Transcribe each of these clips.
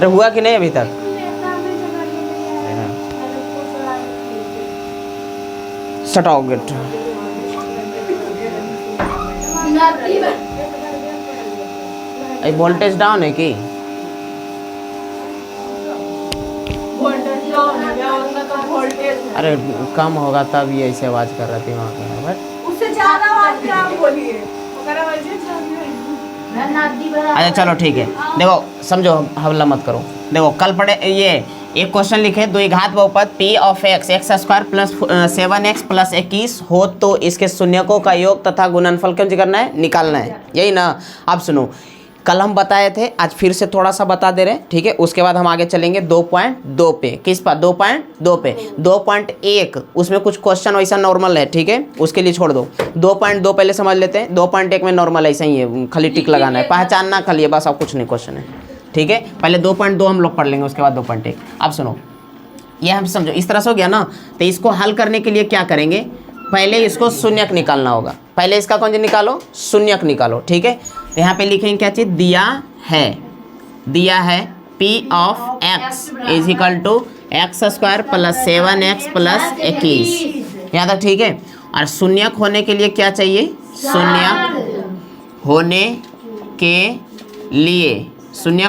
अरे हुआ कि नहीं अभी तक? सर्टिफिकेट वोल्टेज डाउन है कि अरे कम होगा तब ये ऐसे आवाज कर रही थी वहाँ पे। उससे ज्यादा आवाज क्या बोलिए? अच्छा चलो ठीक है, देखो समझो, हल्ला मत करो। देखो कल पढ़े ये एक क्वेश्चन लिखे, द्विघात बहुपद p of x x square plus 7x plus 21 हो तो इसके शून्यकों का योग तथा गुणनफल क्यों करना है, निकालना है, यही ना। अब सुनो, कल हम बताए थे, आज फिर से थोड़ा सा बता दे रहे हैं, ठीक है। उसके बाद हम आगे चलेंगे 2.2 पे। किस पर? 2.2 पे। 2.1 उसमें कुछ क्वेश्चन वैसा नॉर्मल है, ठीक है, उसके लिए छोड़ दो। 2.2 पहले समझ लेते हैं। 2.1 में नॉर्मल ऐसा ही है, खाली टिक लगाना है, पहचानना खाली है, बस अब कुछ नहीं क्वेश्चन है, ठीक है। पहले 2.2 हम लोग पढ़ लेंगे, उसके बाद 2.1। अब सुनो, ये हम समझो इस तरह से हो गया ना। तो इसको हल करने के लिए क्या करेंगे, पहले इसको शून्यक निकालना होगा। पहले इसका कौन सा निकालो, शून्यक निकालो, ठीक है। तो यहाँ पे लिखेंगे क्या चीज़ दिया है p of x is equal to x square plus 7x plus 21, यहाँ तक ठीक है। और शून्यक होने के लिए क्या चाहिए, शून्यक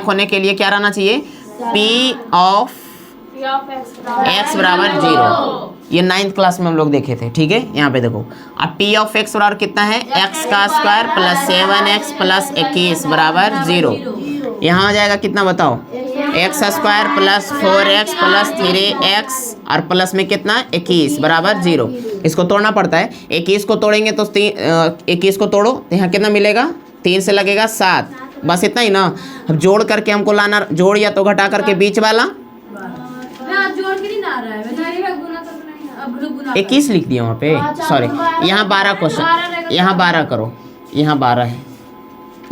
होने के लिए क्या रहना चाहिए, p ऑफ x बराबर 0। ये 9th क्लास में हम लोग देखे थे, ठीक है। यहाँ पे देखो, अब p ऑफ x बराबर कितना है, x का स्क्वायर प्लस 7x प्लस 21 बराबर 0। यहाँ आ जाएगा कितना बताओ, x square plus 4x plus 3x और प्लस में कितना 21 बराबर 0। इसको तोड़ना पड़ता है, 21 को तोड़ेंगे तो 21 को तोड़ो तो यहाँ कितना मिलेगा, 3 से लगेगा 7, बस इतना ही ना। अब जोड़ करके हमको लाना, जोड़ या तो घटा करके बीच वाला, 21 लिख दिया वहाँ पे, सॉरी यहाँ 12 क्वेश्चन, यहाँ 12 करो, यहाँ 12 है,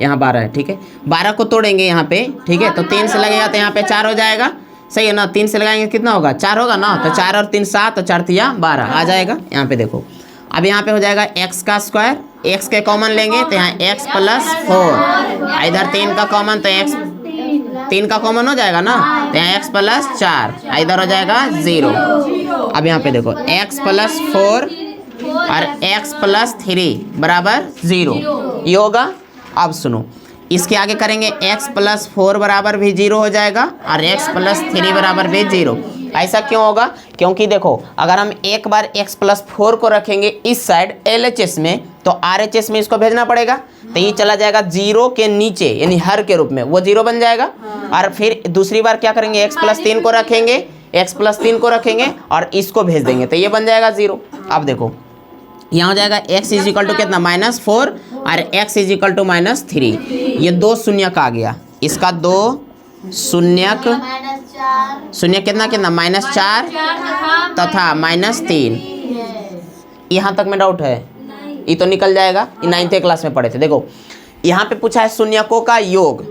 यहाँ 12 है, ठीक है। 12 को तोड़ेंगे यहाँ पे, ठीक है, तो 3 से लगेगा तो यहाँ पे 4 हो जाएगा, सही है ना। 3 से लगाएंगे कितना होगा, 4 होगा ना। तो 4 और 3 7, तो 4 3 12 आ जाएगा। यहाँ पे देखो, अब यहाँ पे हो जाएगा x का स्क्वायर, x के कॉमन लेंगे तो यहाँ x प्लस 4, इधर 3 का कॉमन तो x 3 का कॉमन हो जाएगा ना, तो यहाँ x प्लस 4, इधर हो जाएगा 0। अब यहाँ पे देखो x प्लस 4 और x प्लस 3 बराबर 0, ये होगा। अब सुनो, इसके आगे करेंगे x प्लस 4 बराबर भी 0 हो जाएगा और x प्लस 3 बराबर भी 0। ऐसा क्यों होगा, क्योंकि देखो अगर हम एक बार x प्लस 4 को रखेंगे इस साइड LHS में, तो RHS में इसको भेजना पड़ेगा, तो ये चला जाएगा 0 के नीचे, यानी हर के रूप में वो 0 बन जाएगा। और फिर दूसरी बार क्या करेंगे, x प्लस 3 को रखेंगे और इसको भेज देंगे तो ये बन जाएगा 0। अब देखो यहाँ हो जाएगा x इज इक्वल टू कितना, -4 और x इज इक्वल टू -3, ये 2 शून्यक आ गया। इसका 2 शून्यक कितना -4 तथा -3, यहाँ तक में डाउट है, ये तो निकल जाएगा, ये 9th क्लास में पढ़े थे। देखो यहाँ पे पूछा है शून्यकों का योग,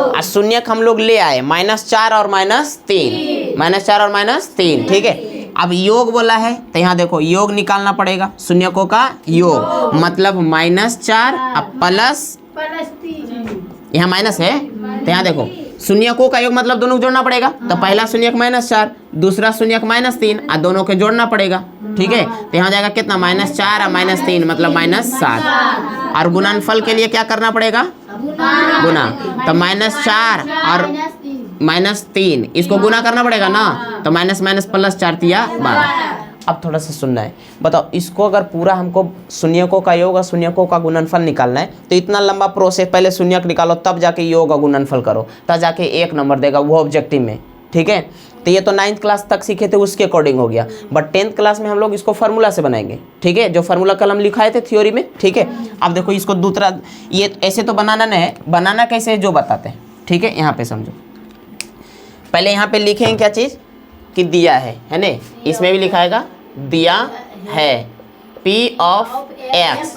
और शून्यक हम लोग ले आए -4 और -3, ठीक है। अब योग बोला है तो यहाँ देखो योग निकालना पड़ेगा, शून्यकों का योग मतलब -4 अब प्लस, यहाँ माइनस है तो यहाँ देखो शून्यकों का योग मतलब दोनों को जोड़ना पड़ेगा, तो पहला शून्यक -4, दूसरा शून्यक -3 और दोनों को जोड़ना पड़ेगा, ठीक है। तो यहाँ जाएगा कितना, -4 और -3 मतलब -7। और गुणनफल के लिए क्या करना पड़ेगा, गुना, तो -4 और -3 इसको गुना करना पड़ेगा ना, तो माइनस प्लस 4 तिया 12। अब थोड़ा सा सुनना है, बताओ इसको अगर पूरा हमको शून्यकों का योग और शून्यकों का गुणनफल निकालना है तो इतना लंबा प्रोसेस, पहले शून्यक निकालो तब जाके योग और गुणनफल करो, तब जाके 1 नंबर देगा वो ऑब्जेक्टिव में, ठीक है। तो ये तो 9th क्लास तक सीखे थे उसके अकॉर्डिंग हो गया, बट 10th क्लास में हम लोग इसको फार्मूला से बनाएंगे, ठीक है, जो फार्मूला कल हम लिखाए थे थ्योरी में, ठीक है। अब देखो इसको दूसरा, ये ऐसे तो बनाना नहीं है, बनाना कैसे है जो बताते हैं, ठीक है। यहाँ पे समझो, पहले यहाँ पे लिखेंगे क्या चीज़ कि दिया है ना, इसमें भी लिखाएगा दिया है p ऑफ x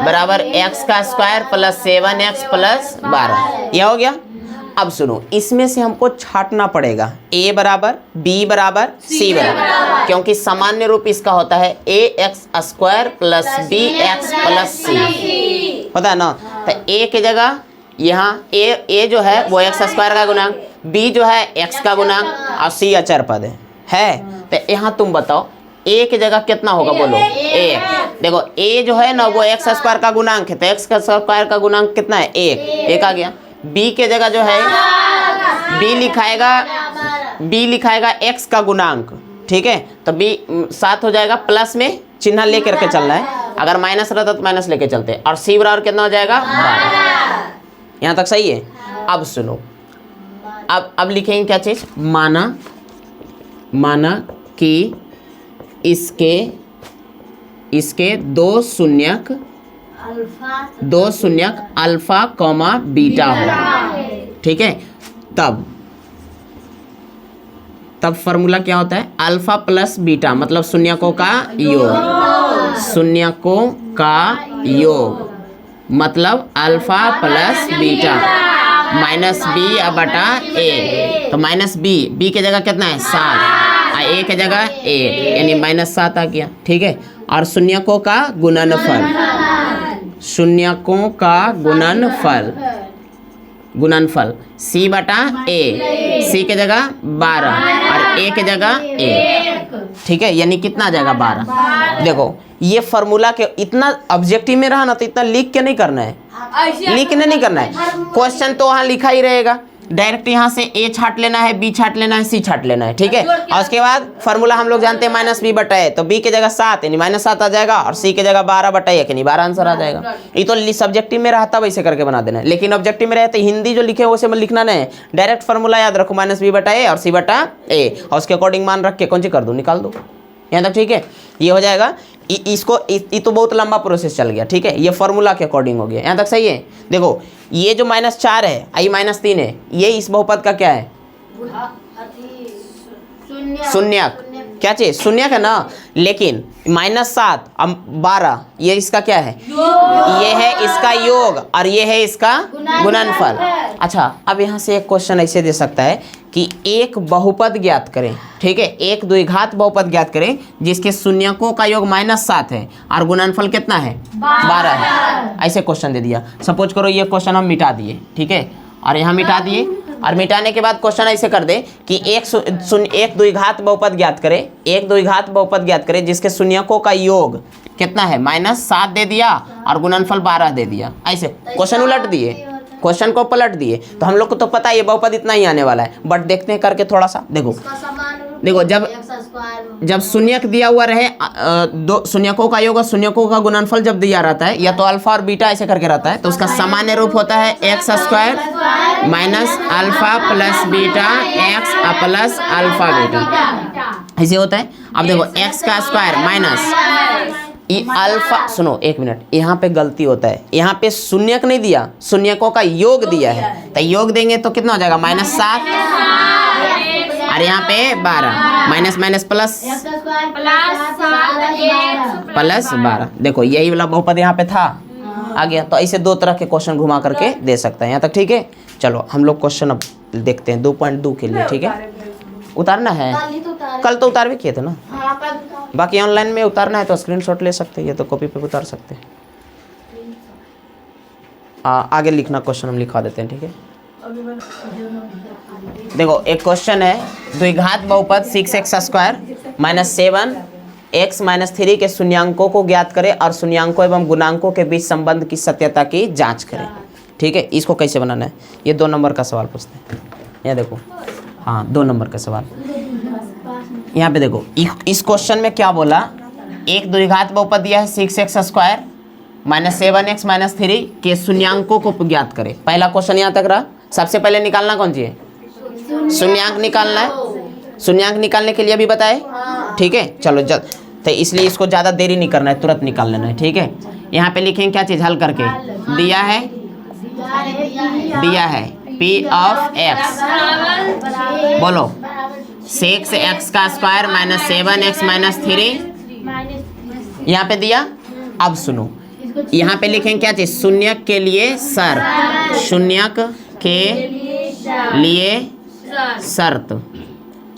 बराबर x का स्क्वायर प्लस 7x प्लस 12, यह हो गया। अब सुनो, इसमें से हमको छांटना पड़ेगा a बराबर b बराबर c बराबर, क्योंकि सामान्य रूप इसका होता है ax square plus bx plus c, पता है ना। तो a की जगह यहाँ ए जो है वो एक्स स्क्वायर का गुणांक, बी जो है एक्स का गुणांक और सी अचर पद है। तो यहाँ तुम बताओ ए की जगह कितना होगा, बोलो एक। देखो ए जो है ना वो एक्स स्क्वायर का गुणांक है, तो एक्स का स्क्वायर का गुणांक कितना है, एक आ गया। बी के जगह जो है बी लिखाएगा एक्स का गुणांक, ठीक है, तो बी 7 हो जाएगा, प्लस में चिन्ह लेकर के चलना है, अगर माइनस रहता तो माइनस लेके चलते, और सी बराबर कितना हो जाएगा 12। यहाँ तक सही है। अब सुनो, अब लिखेंगे क्या चीज, माना कि इसके दो शून्यक अल्फा कॉमा बीटा हो, ठीक है। तब फॉर्मूला क्या होता है, अल्फा प्लस बीटा मतलब शून्यकों का योग, मतलब alpha plus beta minus b बटा ए, तो माइनस बी के जगह कितना है 7, ए के जगह 1 यानी -7 आ गया, ठीक है। और शून्यकों का गुणनफल सी बटा ए, सी के जगह 12 और ए के जगह 1, ठीक है, यानी कितना आ जाएगा 12। देखो ये फॉर्मूला के इतना ऑब्जेक्टिव में रहा ना तो इतना लिख के नहीं करना है, नहीं करना है, क्वेश्चन तो वहाँ लिखा ही रहेगा, डायरेक्ट यहाँ से ए छाट लेना है, बी छाट लेना है, सी छाट लेना है, ठीक है। और उसके बाद फॉर्मूला हम लोग जानते हैं माइनस बी बटा ए, तो बी के जगह 7 यानी -7 आ जाएगा, और सी के जगह 12 बटा 1 यानी 12 आंसर आ जाएगा। ये तो सब्जेक्टिव में रहता वैसे करके बना देना है, लेकिन ऑब्जेक्टिव में रहते हिंदी जो लिखे वैसे में लिखना नहीं है, डायरेक्ट फॉर्मूला याद रखो माइनस बी बटा ए और सी बटा ए, और उसके अकॉर्डिंग मान रख के कौन सी कर दो, निकाल दो, यहाँ तक ठीक है। ये हो जाएगा, ये तो बहुत लंबा प्रोसेस चल गया, ठीक है, ये फॉर्मूला के अकॉर्डिंग हो गया, यहाँ तक सही है। देखो ये जो -4 है, आई -3 है, ये इस बहुपद का क्या है, शून्यक, क्या चीज शून्यक है ना, लेकिन -7 और 12 ये इसका क्या है, ये है इसका योग और ये है इसका गुणनफल। अच्छा, अब यहाँ से एक क्वेश्चन ऐसे दे सकता है कि एक बहुपद ज्ञात करें, ठीक है, एक द्विघात बहुपद ज्ञात करें जिसके शून्यकों का योग -7 है और गुणनफल कितना है 12 है, ऐसे क्वेश्चन दे दिया। सपोज करो ये क्वेश्चन हम मिटा दिए, ठीक है, और यहाँ मिटा दिए, और मिटाने के बाद क्वेश्चन ऐसे कर दे कि एक द्विघात बहुपद ज्ञात करें जिसके शून्यकों का योग कितना है, -7 दे दिया और गुणनफल 12 दे दिया, ऐसे क्वेश्चन उलट दिए, क्वेश्चन को पलट दिए। तो हम लोग को तो पता है ये बहुपद इतना ही आने वाला है, बट देखते हैं करके थोड़ा सा। देखो जब शून्यक दिया हुआ रहे, दो शून्यकों का योग और शून्यकों का गुणनफल जब दिया रहता है, या तो अल्फा और बीटा ऐसे करके रहता है, तो उसका सामान्य रूप होता है x² minus alpha plus beta x plus alpha beta, ऐसे होता है। अब देखो x का स्क्वायर माइनस अल्फा, सुनो एक मिनट, यहाँ पे गलती होता है, यहाँ पे शून्यक नहीं दिया, शून्यकों का योग दिया है, तो योग देंगे तो कितना हो जाएगा -7 और यहाँ पे 12 माइनस माइनस प्लस प्लस 12। देखो यही वाला बहुपद यहाँ पे था, आ गया। तो ऐसे दो तरह के क्वेश्चन घुमा करके दे सकते हैं, यहाँ तक ठीक है। चलो हम लोग क्वेश्चन अब देखते हैं 2.2 के लिए, ठीक है। उतारना है, कल तो उतार भी किए थे ना, बाकी ऑनलाइन में उतारना है तो स्क्रीनशॉट ले सकते हैं, ये तो कॉपी पे उतार सकते हैं। आगे लिखना क्वेश्चन हम लिखा देते हैं, ठीक है। देखो एक क्वेश्चन है, द्विघात बहुपद 6x² माइनस 7x माइनस 3 के शून्यांकों को ज्ञात करें और शून्यांकों एवं गुणांकों के बीच संबंध की सत्यता की जांच करें, ठीक है। इसको कैसे बनाना है, ये 2 नंबर का सवाल पूछते हैं। यहाँ देखो, हाँ 2 नंबर का सवाल, यहाँ पे देखो इस क्वेश्चन में क्या बोला, एक द्विघात बहुपद दिया है 6x² माइनस 7x माइनस 3 के शून्यांकों को ज्ञात करें। पहला क्वेश्चन यहाँ तक रहा। सबसे पहले निकालना कौन सी है, शून्यांक निकालना है। शून्यांक निकालने के लिए भी बताए, ठीक है। चलो तो इसलिए इसको ज़्यादा देरी नहीं करना है, तुरंत निकाल लेना है, ठीक है। यहाँ पे लिखेंगे क्या चीज़, हल करके दिया है P ऑफ x, बोलो 6x² माइनस 7x माइनस 3 यहाँ पे दिया। अब सुनो, यहाँ पे लिखेंगे क्या चीज, शून्यक के लिए शर्त, शून्यक के लिए शर्त,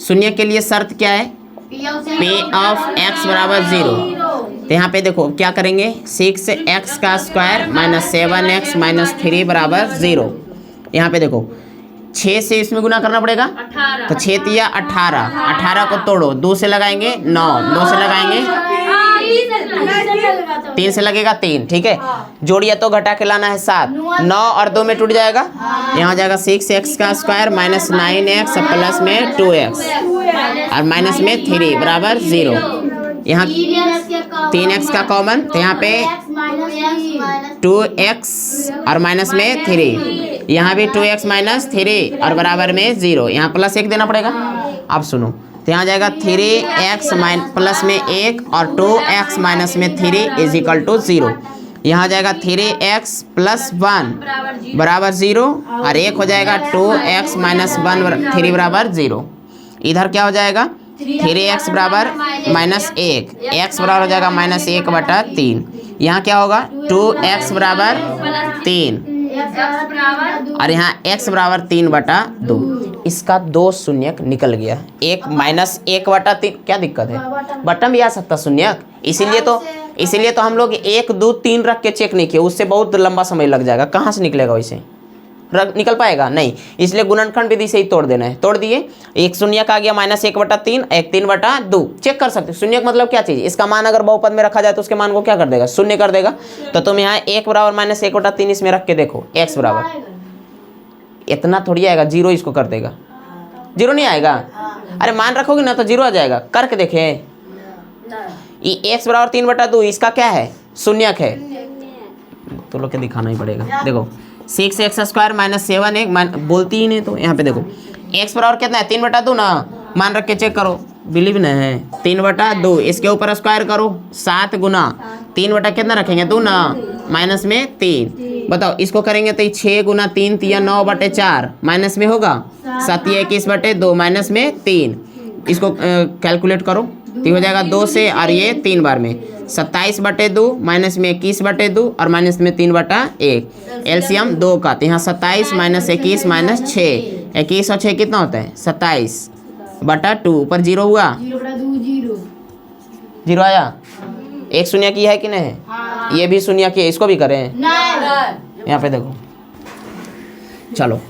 शून्य के लिए शर्त क्या है, P ऑफ x बराबर 0, तो यहाँ पे देखो क्या करेंगे, 6x का स्क्वायर माइनस 7x माइनस 3 बराबर 0। यहाँ पे देखो 6 से इसमें गुना करना पड़ेगा, तो 6 तिया 18, 18 को तोड़ो, 2 से लगाएंगे 9, 2 से लगाएंगे 3 से लगेगा 3, ठीक है। जोड़िए तो घटा के लाना है 7, 9 और 2 में टूट जाएगा, यहाँ हो जाएगा 6x का स्क्वायर माइनस 9x प्लस में 2x और माइनस में 3 बराबर 0। यहाँ 3x का कॉमन, तो यहाँ पे 2x और माइनस में 3, यहाँ भी 2x माइनस 3 और बराबर में 0, यहाँ प्लस 1 देना पड़ेगा। अब सुनो, तो यहाँ जाएगा 3x प्लस में 1 और 2x माइनस में 3 इज इक्वल टू 0। यहाँ जाएगा 3x प्लस 1 बराबर 0 और 1 हो जाएगा 2x माइनस 3 बराबर 0। इधर क्या हो जाएगा, 3x बराबर माइनस 1, x बराबर हो जाएगा माइनस 1/3। यहाँ क्या होगा, 2x बराबर 3 और यहाँ x बराबर 3/2। इसका 2 शून्यक निकल गया, एक माइनस 1/3। क्या दिक्कत है, बटन भी आ सकता शून्यक, इसीलिए तो हम लोग 1 2 3 रख के चेक नहीं किए, उससे बहुत लंबा समय लग जाएगा। कहाँ से निकलेगा वैसे, निकल पाएगा नहीं, इसलिए गुणनखंड विधि से ही तोड़ देना है। तोड़ दिए, एक शून्यक आ गया माइनस 1/3, एक 3/2। चेक कर सकते, शून्यक मतलब क्या चीज़, इसका मान अगर बहुपद में रखा जाए तो उसके मान को क्या कर देगा, शून्य कर देगा। तो तुम यहाँ 1 बराबर माइनस 1/3 इसमें रख के देखो, x बराबर इतना थोड़ी आएगा, 0 इसको कर देगा, 0 नहीं आएगा। अरे मान रखोगे ना तो 0 आ जाएगा, करके देखें। ये x बराबर 3/2 इसका क्या है, शून्यक है, तो लोग के दिखाना ही पड़ेगा। देखो 6x स्क्वायर माइनस 7x बोलती ही नहीं, तो यहाँ पे देखो x बराबर कितना है, 3/2 ना, मान रख के चेक करो, बिलीव नहीं है, 3/2 इसके ऊपर स्क्वायर करो, 7 गुना 3 कितना रखेंगे 2 ना, माइनस में 3। बताओ इसको करेंगे तो 6 गुना 3 तिया 9/4 माइनस में होगा 7 21/2 माइनस में 3। इसको कैलकुलेट करो तो हो जाएगा 2 से और ये 3 बार में 27/2 माइनस में 21/2 और माइनस में 3/1। एलसीएम 2 का, तो यहाँ 27 माइनस 21 माइनस 6, 21 और 6 कितना होता है 27/2। ऊपर 0 हुआ, 0 आया, एक शून्य की है कि नहीं है, ये भी शून्य की है, इसको भी करें। यहाँ पे देखो, चलो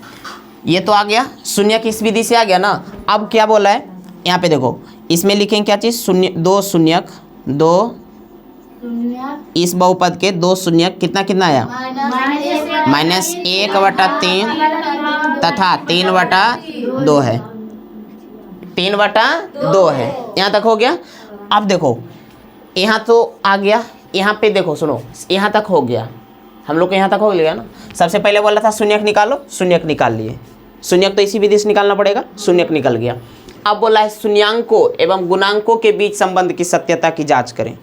ये तो आ गया, शून्य की इस विधि से आ गया ना। अब क्या बोला है यहाँ पे देखो, इसमें लिखेंगे क्या चीज़, शून्य 2 शून्यक, 2 इस बहुपद के 2 शून्यक कितना कितना आया, माइनस 1/3 तथा 3/2 है, 3/2 है। यहाँ तक हो गया। अब देखो यहाँ तो आ गया, यहाँ पे देखो सुनो, यहाँ तक हो गया, हम लोग को यहाँ तक हो गया ना। सबसे पहले बोला था शून्यक निकालो, शून्यक निकाल लिए, शून्यक तो इसी विधि से निकालना पड़ेगा, शून्यक निकल गया। अब बोला है शून्यांकों एवं गुणांकों के बीच संबंध की सत्यता की जांच करें,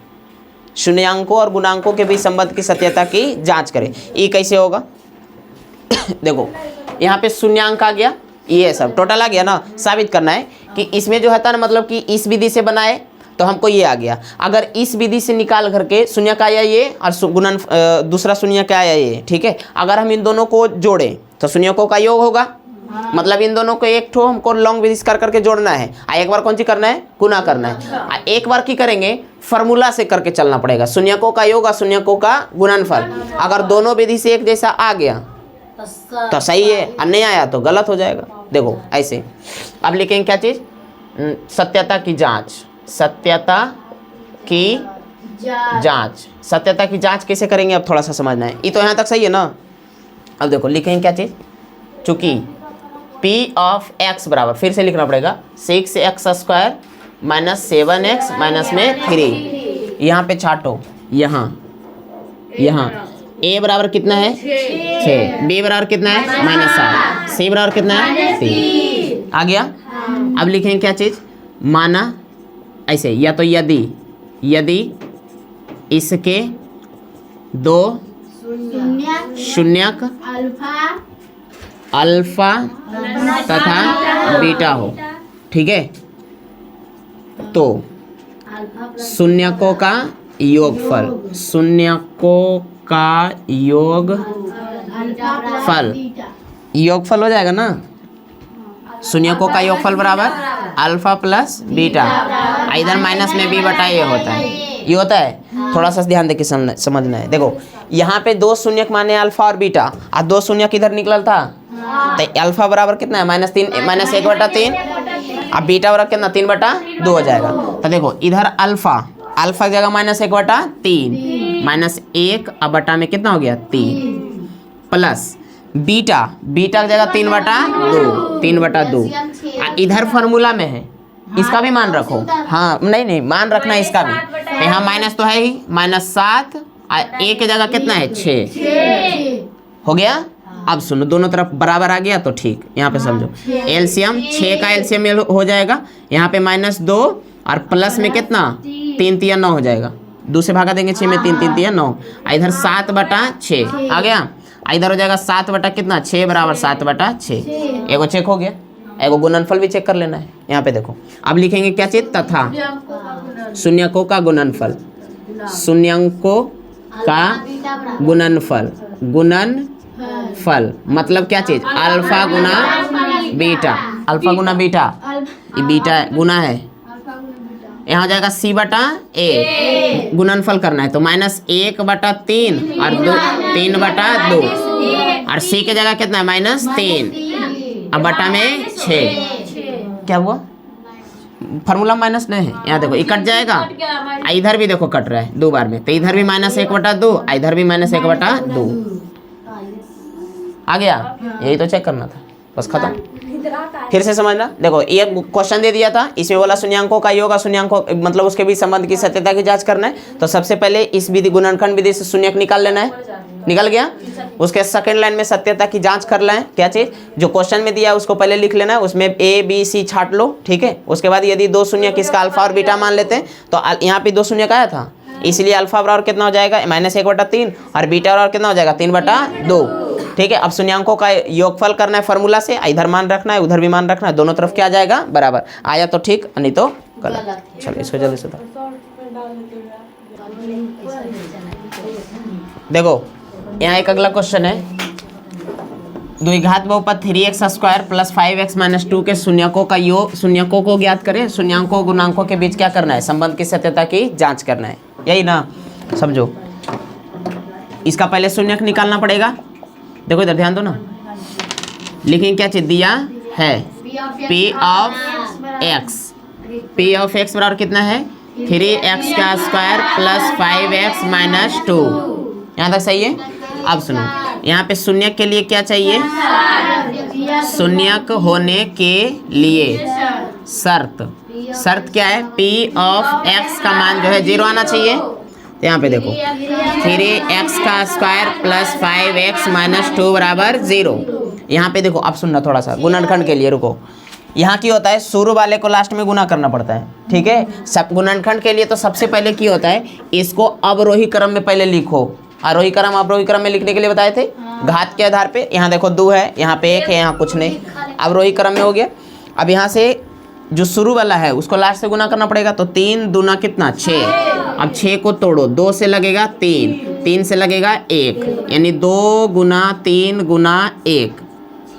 शून्यांकों और गुणांकों के बीच संबंध की सत्यता की जांच करें। ये कैसे होगा देखो यहाँ पे शून्यांक आ गया, ये सब टोटल आ गया ना, साबित करना है कि इसमें जो है ना, मतलब कि इस विधि से बनाए तो हमको ये आ गया। अगर इस विधि से निकाल करके शून्य का आया ये और गुणन दूसरा शून्य का आया ये, ठीक है। अगर हम इन दोनों को जोड़ें तो शून्यकों का योग होगा, मतलब इन दोनों को एक ठो हमको लॉन्ग विधि कर करके जोड़ना है, एक बार कौन सी करना है, गुना करना है। एक बार की करेंगे फार्मूला से करके चलना पड़ेगा, शून्यकों का योग और शून्यकों का गुणनफल। अगर दोनों विधि से एक जैसा आ गया तो सही है, और नहीं आया तो गलत हो जाएगा। देखो ऐसे अब लिखेंगे क्या चीज़, सत्यता की जांच, सत्यता की जांच। सत्यता की जांच कैसे करेंगे अब थोड़ा सा समझना है। ये तो यहाँ तक सही है ना। अब देखो लिखेंगे क्या चीज़, चूँकि P ऑफ x बराबर, फिर से लिखना पड़ेगा 6x square minus 7x minus में 3। यहाँ पे छाटो, यहाँ a बराबर कितना है 6, b बराबर कितना है -7, c बराबर कितना है 3। आ गया। अब लिखेंगे क्या चीज़, माना ऐसे, या तो यदि इसके 2 शून्यक अल्फा तथा बीटा हो, ठीक है, तो शून्यकों का योगफल, शून्यकों का योगफल हो जाएगा ना। शून्यकों का योगफल बराबर अल्फा प्लस बीटा, इधर माइनस में b/a होता है, ये होता है, थोड़ा सा ध्यान देके समझना है। देखो यहाँ पे दो शून्य माने अल्फा और बीटा, और दो शून्य किधर निकल था, तो अल्फा बराबर कितना है -1/3, अब बीटा बराबर कितना 3/2 हो जाएगा। तो देखो इधर अल्फा की जगह -1/3 -1 अब बटा में कितना हो गया 3, प्लस बीटा की जगह 3/2, इधर फार्मूला में है, इसका भी मान रखो। हाँ नहीं मान रखना है इसका भी, तो यहाँ माइनस तो है ही, -7 और 1 की जगह कितना है 6 हो गया। अब सुनो दोनों तरफ बराबर आ गया तो ठीक, यहाँ पे समझो एलसीएम 6 का एलसीएम हो जाएगा, यहाँ पे -2 और प्लस में कितना 3 3 9 हो जाएगा, 2 से भागा देंगे 6 में 3 3 3 9, इधर 7/6 आ गया, इधर हो जाएगा 7 बटा कितना 6 बराबर 7/6, एगो चेक हो गया, एगो गुणनफल भी चेक कर लेना है। यहाँ पे देखो अब लिखेंगे क्या चीज, तथा शून्यकों का गुणनफल, शून्यकों का गुणनफल, गुणनफल मतलब क्या चीज, अल्फा गुना बीटा, अल्फा गुना बीटा, ये बीटा गुना है, यहाँ हो जाएगा C/A, गुणनफल करना है तो -1/3 और 3/2, और C की जगह कितना है -3 अब बटा में 6, क्या हुआ फार्मूला माइनस नहीं है, यहाँ देखो ये कट जाएगा, इधर भी देखो कट रहा है 2 बार में, तो इधर भी -1/2, इधर भी -1/2 आ गया, यही तो चेक करना था, बस खत्म। फिर से समझना, देखो ये क्वेश्चन दे दिया था, इसमें बोला शून्यांकों का योग और शून्यांकों मतलब उसके बीच संबंध की सत्यता की जांच करना है, तो सबसे पहले इस विधि गुणनखंड विधि से शून्यक निकाल लेना है, निकल गया, उसके सेकंड लाइन में सत्यता की जांच कर लें, क्या चीज जो क्वेश्चन में दिया है उसको पहले लिख लेना है, उसमें A B C छाट लो, ठीक है। उसके बाद यदि दो शून्य किसका अल्फा और बीटा मान लेते हैं तो यहाँ पे 2 शून्य का आया था, इसलिए अल्फा बराबर कितना हो जाएगा -1/3 और बीटा बराबर कितना हो जाएगा 3/2, ठीक है। अब शून्यांकों का योगफल करना है फार्मूला से, इधर मान रखना है उधर भी मान रखना है, दोनों तरफ क्या आ जाएगा बराबर, आया तो ठीक नहीं तो गलत। चलो इसको जल्दी से देखो, यहाँ एक अगला क्वेश्चन है, द्विघात बहुपद 3x² + 5x - 2 के शून्यकों का योग, शून्यकों को ज्ञात करें, शून्यांकों गुणांकों के बीच क्या करना है, संबंध की सत्यता की जांच करना है, यही ना, समझो। इसका पहले शून्यक निकालना पड़ेगा, देखो इधर ध्यान दो ना, लेकिन क्या चीज दिया है P ऑफ x बराबर कितना है 3x² + 5x - 2, यहाँ तक सही है। अब सुनो यहाँ पे शून्यक के लिए क्या चाहिए, शून्यक होने के लिए शर्त क्या है, P ऑफ x का मान जो है 0 आना चाहिए, तो यहाँ पे देखो 3x² + 5x - 2 बराबर 0, यहाँ पे देखो अब सुनना थोड़ा सा गुणनखंड के लिए, रुको, यहाँ की होता है शुरू वाले को लास्ट में गुना करना पड़ता है, ठीक है। सब गुणनखंड के लिए तो सबसे पहले की होता है, इसको अवरोही क्रम में पहले लिखो, आरोही क्रम अवरोही क्रम में लिखने के लिए बताए थे, घात के आधार पे, यहाँ देखो 2 है, यहाँ पे 1 है, यहाँ कुछ नहीं, अवरोही क्रम में हो गया। अब यहाँ से जो शुरू वाला है उसको लास्ट से गुना करना पड़ेगा, तो 3 दूना कितना 6, अब 6 को तोड़ो, 2 से लगेगा 3, 3 से लगेगा 1, यानी 2 × 3 × 1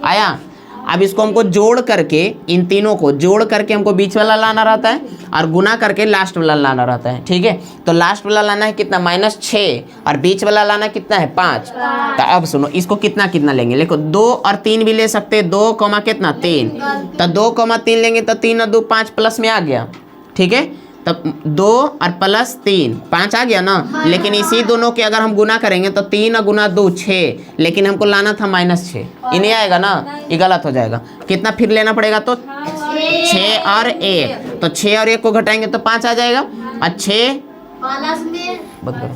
आया। अब इसको हमको जोड़ करके, इन तीनों को जोड़ करके हमको बीच वाला लाना रहता है और गुना करके लास्ट वाला लाना रहता है, ठीक है। तो लास्ट वाला लाना है कितना -6 और बीच वाला लाना कितना है 5। तो अब सुनो इसको कितना कितना लेंगे, देखो 2 और 3 भी ले सकते हैं, 2 कितना 3, तो 2 3 लेंगे तो 3 और 2 5 प्लस में आ गया, ठीक है। तब 2 और प्लस 3 5 आ गया ना, लेकिन इसी दोनों के अगर हम गुना करेंगे तो 3 × 2 6, लेकिन हमको लाना था -6, ये नहीं आएगा ना, ये गलत हो जाएगा। कितना फिर लेना पड़ेगा, तो 6 और 1, तो 6 और 1 को घटाएंगे तो 5 आ जाएगा, और 6 बंद करो,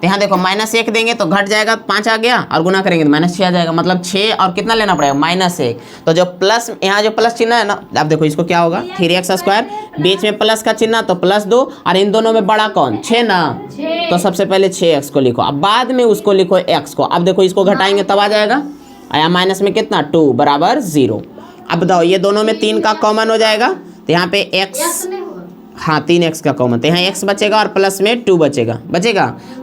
यहाँ देखो -1 देंगे तो घट जाएगा, 5 आ गया, और गुना करेंगे तो -6 आ जाएगा, मतलब 6 और कितना लेना पड़ेगा -1, तो जो प्लस, यहाँ जो प्लस चिन्ह है ना, अब देखो इसको क्या होगा 3x², बीच में प्लस का चिन्ह तो +2, और इन दोनों में बड़ा कौन 6 ना, तो सबसे पहले 6x को लिखो, अब बाद में उसको लिखो x को। अब देखो इसको घटाएंगे तब आ जाएगा, आया माइनस में कितना 2 बराबर 0। अब बताओ ये दोनों में 3 का कॉमन हो जाएगा, तो यहाँ पे x, हाँ 3x का कॉमन, तो यहाँ x बचेगा और प्लस में 2 बचेगा,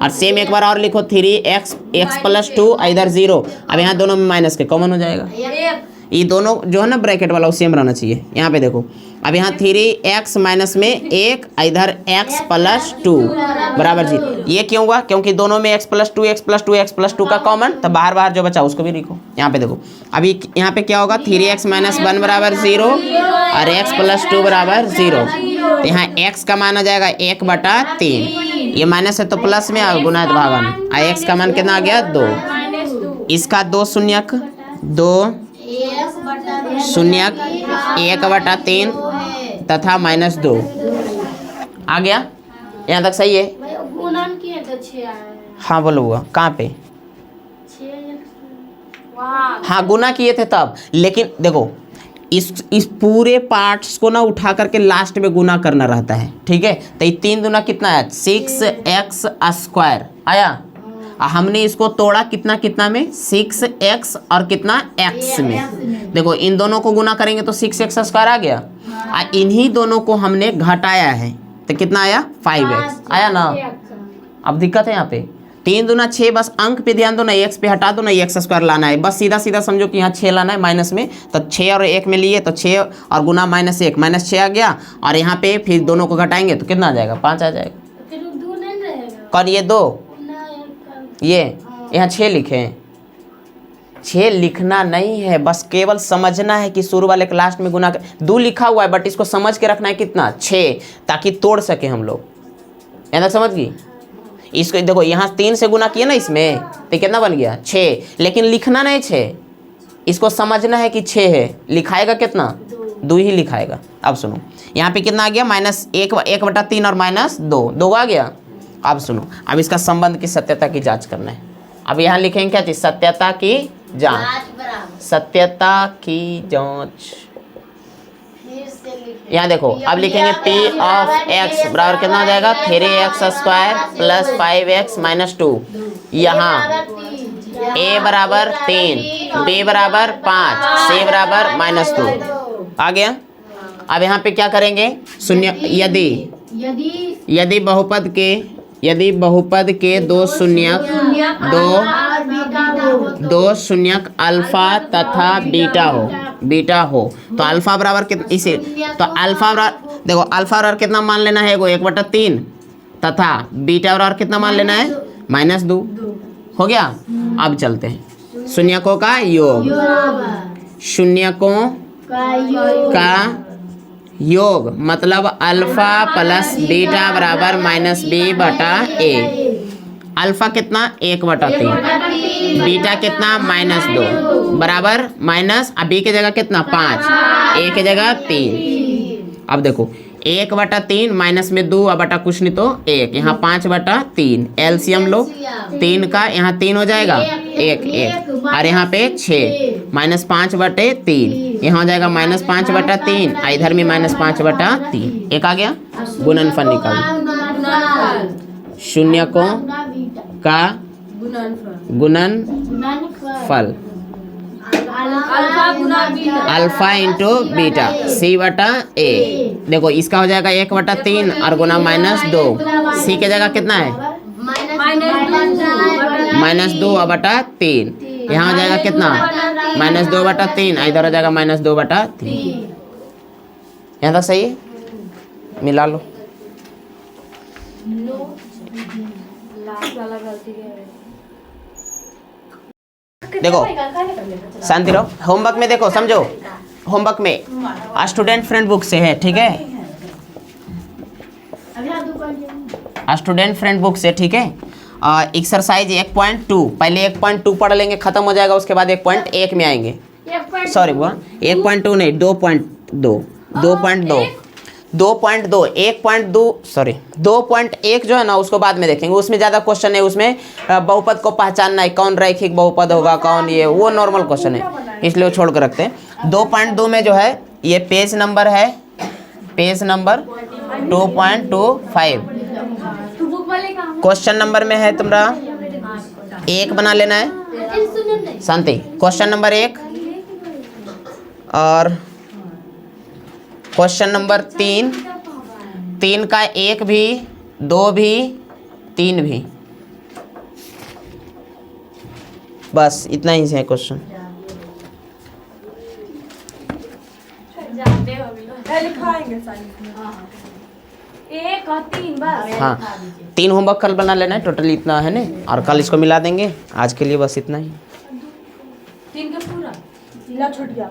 और सेम एक बार और लिखो 3x + 2, इधर 0, अब यहाँ दोनों में माइनस के कॉमन हो जाएगा, ये दोनों जो है ना ब्रैकेट वाला वो सेम रहना चाहिए। यहाँ पे देखो अब यहाँ 3x माइनस में 1 इधर x प्लस 2 बराबर जी। ये क्यों हुआ? क्योंकि दोनों में x प्लस 2 x प्लस 2 का कॉमन, तो बाहर बाहर जो बचा उसको भी लिखो। यहाँ पे देखो अभी यहाँ पे क्या होगा 3x माइनस 1 बराबर 0 और x प्लस 2 बराबर 0। तो यहाँ x का मान आ जाएगा 1/3, ये माइनस है तो प्लस में और गुना है तो भागा में। x का मान कितना आ गया 2, इसका 2 शून्यक 2 शून्यक 1/3 तथा -2 आ गया। यहाँ तक सही है? हाँ बोलो हुआ कहाँ पे? हाँ गुना किए थे तब, लेकिन देखो इस पूरे पार्ट्स को ना उठा करके लास्ट में गुना करना रहता है, ठीक है। तो ये 3 दूना कितना है 6x² आया। हमने इसको तोड़ा कितना कितना में 6x और कितना x में। देखो इन दोनों को गुना करेंगे तो 6x² आ गया, इन्हीं दोनों को हमने घटाया है तो कितना आया 5x आया ना। अब दिक्कत है यहाँ पे 3 दूना 6, बस अंक पे ध्यान दो ना, x पे हटा दो ना, x² लाना है। बस सीधा सीधा समझो कि यहाँ 6 लाना है माइनस में, तो 6 और 1 में लिए तो 6 और गुना -1 -6 आ गया, और यहाँ पे फिर दोनों को घटाएंगे तो कितना आ जाएगा 5 आ जाएगा। कौन ये 2 ये यहाँ 6 लिखे हैं। 6 लिखना नहीं है, बस केवल समझना है कि शुरू वाले क्लास में गुना 2 लिखा हुआ है, बट इसको समझ के रखना है कितना 6, ताकि तोड़ सके हम लोग। यहाँ तक समझ गई? इसको देखो यहाँ 3 से गुना किया ना इसमें तो कितना बन गया 6, लेकिन लिखना नहीं 6, इसको समझना है कि 6 है। लिखाएगा कितना 2 ही लिखाएगा। अब सुनो यहाँ पे कितना आ गया -1/3 और -2 आ गया। अब सुनो अब इसका संबंध की सत्यता की जांच करना है। अब यहाँ लिखेंगे क्या चीज? सत्यता की जांच। सत्यता की जांच यहाँ देखो अब लिखेंगे P ऑफ x बराबर कितना हो जाएगा 3x² प्लस 5x -2। यहाँ a बराबर 3, b बराबर 5, c बराबर -2 आ गया। अब यहाँ पे क्या करेंगे? शून्य यदि बहुपद के 2 शून्यक अल्फा तथा बीटा हो तो अल्फा बराबर कितना, इसे तो अल्फा बराबर देखो अल्फा बराबर कितना मान लेना है 1/3 तथा बीटा बराबर कितना मान लेना है -2 हो गया। अब चलते हैं शून्यकों का योग। शून्यकों का योग मतलब अल्फा प्लस बीटा बराबर -b/a। अल्फा कितना 1/3, बीटा कितना -2 बराबर माइनस, अब बी की जगह कितना 5, ए की जगह 3। अब देखो 1/3 माइनस में 2 बटा कुछ नहीं तो 1, यहाँ 5/3 एलसीएम लो 3 का, यहाँ 3 हो जाएगा 1 और यहाँ पे 6 -5/3 यहाँ हो जाएगा -5/3, इधर में -5/3 एक आ गया। गुणनफल निकालो। शून्यकों का गुणनफल अल्फा इंटू बीटा c/a। देखो इसका हो जाएगा 1/3 और गुना -2, c की जगह कितना है -2/3, यहाँ हो जाएगा कितना -2/3, इधर हो जाएगा -2/3। यहाँ तक सही है? मिला लो। देखो शांति रहो। होमवर्क में देखो समझो, होमवर्क में स्टूडेंट फ्रेंड बुक से है, ठीक है, स्टूडेंट फ्रेंड बुक से, ठीक है। एक्सरसाइज 1.2 पहले 1.2 पढ़ लेंगे, खत्म हो जाएगा, उसके बाद 1.1 में आएंगे। सॉरी वो 1.2 नहीं 2.2 2.1 जो है ना उसको बाद में देखेंगे, उसमें ज़्यादा क्वेश्चन है। उसमें बहुपद को पहचानना है, कौन रैखिक बहुपद होगा, कौन ये, वो नॉर्मल क्वेश्चन है, इसलिए वो छोड़ कर रखते हैं। 2.2 में जो है ये पेज नंबर है, पेज नंबर 2.25। क्वेश्चन नंबर में है तुम्हारा 1 बना लेना है, शांति। क्वेश्चन नंबर 1 और क्वेश्चन नंबर 3 का 1 भी, 2 भी, 3 भी, बस इतना ही है क्वेश्चन। लिखवाएंगे सारी। एक और 3 बस। हाँ 3 होमवर्क कल बना लेना है, टोटल इतना है ना, और कल इसको मिला देंगे। आज के लिए बस इतना ही। 3 के पूरा। ला छूट गया।